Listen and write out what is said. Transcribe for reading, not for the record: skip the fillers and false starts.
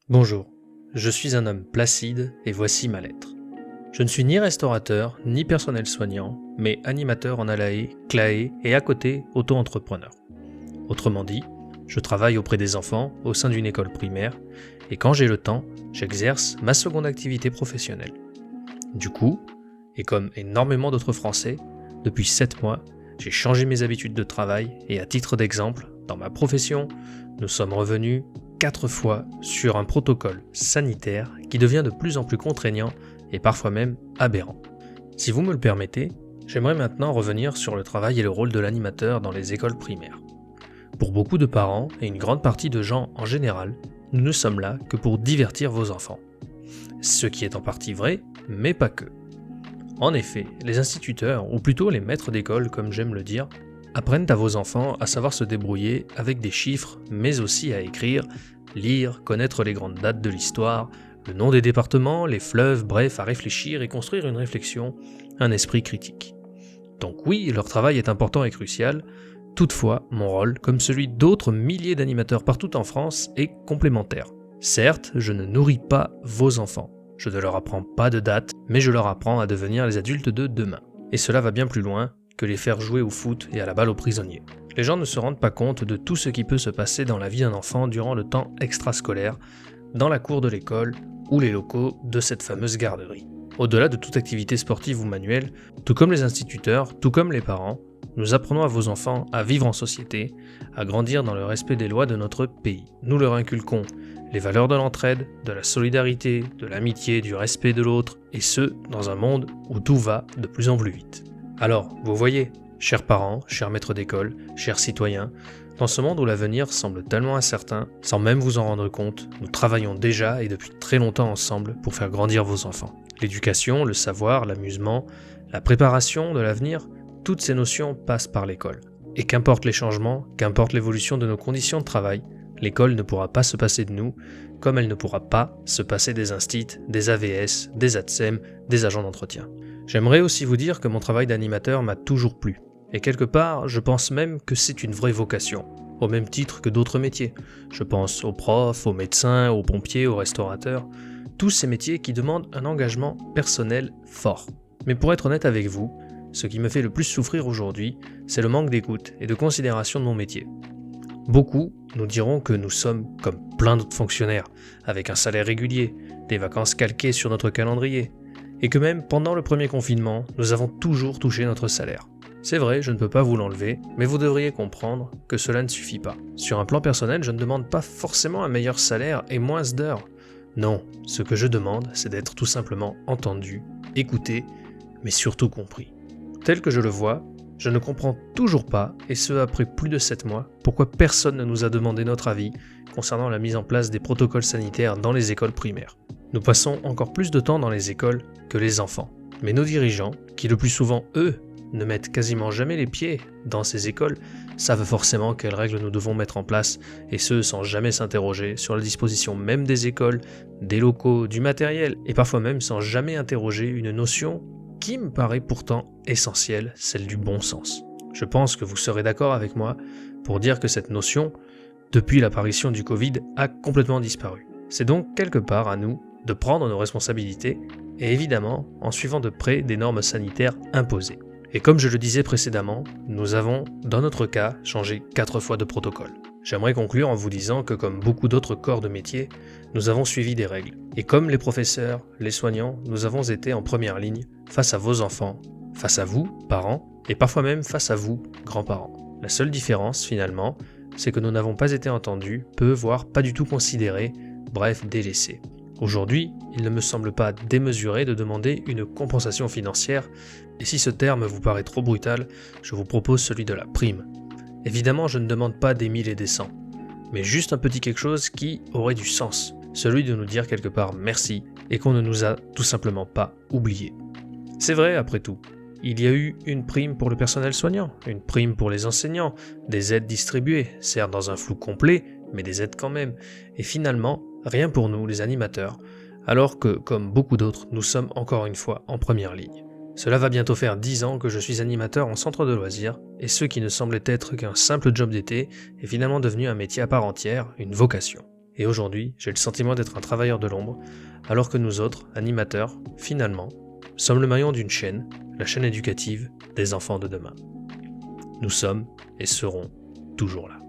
Bonjour, je suis un homme placide et voici ma lettre. Je ne suis ni restaurateur, ni personnel soignant, mais animateur en Alae, Clae et à côté auto-entrepreneur. Autrement dit, je travaille auprès des enfants au sein d'une école primaire et quand j'ai le temps, j'exerce ma seconde activité professionnelle. Du coup, et comme énormément d'autres Français, depuis 7 mois, j'ai changé mes habitudes de travail et à titre d'exemple, dans ma profession, nous sommes revenus 4 fois sur un protocole sanitaire qui devient de plus en plus contraignant et parfois même aberrant. Si vous me le permettez, j'aimerais maintenant revenir sur le travail et le rôle de l'animateur dans les écoles primaires. Pour beaucoup de parents et une grande partie de gens en général, nous ne sommes là que pour divertir vos enfants. Ce qui est en partie vrai, mais pas que. En effet, les instituteurs, ou plutôt les maîtres d'école comme j'aime le dire, apprennent à vos enfants à savoir se débrouiller avec des chiffres, mais aussi à écrire, lire, connaître les grandes dates de l'histoire, le nom des départements, les fleuves, bref, à réfléchir et construire une réflexion, un esprit critique. Donc oui, leur travail est important et crucial, toutefois, mon rôle, comme celui d'autres milliers d'animateurs partout en France, est complémentaire. Certes, je ne nourris pas vos enfants. Je ne leur apprends pas de date, mais je leur apprends à devenir les adultes de demain. Et cela va bien plus loin que les faire jouer au foot et à la balle aux prisonniers. Les gens ne se rendent pas compte de tout ce qui peut se passer dans la vie d'un enfant durant le temps extrascolaire, dans la cour de l'école ou les locaux de cette fameuse garderie. Au-delà de toute activité sportive ou manuelle, tout comme les instituteurs, tout comme les parents, nous apprenons à vos enfants à vivre en société, à grandir dans le respect des lois de notre pays. Nous leur inculquons les valeurs de l'entraide, de la solidarité, de l'amitié, du respect de l'autre, et ce, dans un monde où tout va de plus en plus vite. Alors, vous voyez, chers parents, chers maîtres d'école, chers citoyens, dans ce monde où l'avenir semble tellement incertain, sans même vous en rendre compte, nous travaillons déjà et depuis très longtemps ensemble pour faire grandir vos enfants. L'éducation, le savoir, l'amusement, la préparation de l'avenir, toutes ces notions passent par l'école. Et qu'importe les changements, qu'importe l'évolution de nos conditions de travail, l'école ne pourra pas se passer de nous, comme elle ne pourra pas se passer des instits, des AVS, des ATSEM, des agents d'entretien. J'aimerais aussi vous dire que mon travail d'animateur m'a toujours plu. Et quelque part, je pense même que c'est une vraie vocation, au même titre que d'autres métiers. Je pense aux profs, aux médecins, aux pompiers, aux restaurateurs, tous ces métiers qui demandent un engagement personnel fort. Mais pour être honnête avec vous, ce qui me fait le plus souffrir aujourd'hui, c'est le manque d'écoute et de considération de mon métier. Beaucoup nous diront que nous sommes comme plein d'autres fonctionnaires, avec un salaire régulier, des vacances calquées sur notre calendrier, et que même pendant le premier confinement, nous avons toujours touché notre salaire. C'est vrai, je ne peux pas vous l'enlever, mais vous devriez comprendre que cela ne suffit pas. Sur un plan personnel, je ne demande pas forcément un meilleur salaire et moins d'heures. Non, ce que je demande, c'est d'être tout simplement entendu, écouté, mais surtout compris. Tel que je le vois, je ne comprends toujours pas, et ce après plus de 7 mois, pourquoi personne ne nous a demandé notre avis concernant la mise en place des protocoles sanitaires dans les écoles primaires. Nous passons encore plus de temps dans les écoles que les enfants. Mais nos dirigeants, qui le plus souvent, eux, ne mettent quasiment jamais les pieds dans ces écoles, savent forcément quelles règles nous devons mettre en place, et ce sans jamais s'interroger sur la disposition même des écoles, des locaux, du matériel, et parfois même sans jamais interroger une notion qui me paraît pourtant essentielle, celle du bon sens. Je pense que vous serez d'accord avec moi pour dire que cette notion, depuis l'apparition du Covid, a complètement disparu. C'est donc quelque part à nous de prendre nos responsabilités, et évidemment en suivant de près des normes sanitaires imposées. Et comme je le disais précédemment, nous avons, dans notre cas, changé 4 fois de protocole. J'aimerais conclure en vous disant que comme beaucoup d'autres corps de métier, nous avons suivi des règles. Et comme les professeurs, les soignants, nous avons été en première ligne face à vos enfants, face à vous, parents, et parfois même face à vous, grands-parents. La seule différence, finalement, c'est que nous n'avons pas été entendus, peu voire pas du tout considérés, bref, délaissés. Aujourd'hui, il ne me semble pas démesuré de demander une compensation financière, et si ce terme vous paraît trop brutal, je vous propose celui de la prime. Évidemment, je ne demande pas des 1000 et des 100, mais juste un petit quelque chose qui aurait du sens, celui de nous dire quelque part merci, et qu'on ne nous a tout simplement pas oubliés. C'est vrai, après tout. Il y a eu une prime pour le personnel soignant, une prime pour les enseignants, des aides distribuées, certes dans un flou complet, mais des aides quand même, et finalement, rien pour nous, les animateurs, alors que, comme beaucoup d'autres, nous sommes encore une fois en première ligne. Cela va bientôt faire 10 ans que je suis animateur en centre de loisirs, et ce qui ne semblait être qu'un simple job d'été est finalement devenu un métier à part entière, une vocation. Et aujourd'hui, j'ai le sentiment d'être un travailleur de l'ombre, alors que nous autres, animateurs, finalement, sommes le maillon d'une chaîne, la chaîne éducative des enfants de demain. Nous sommes et serons toujours là.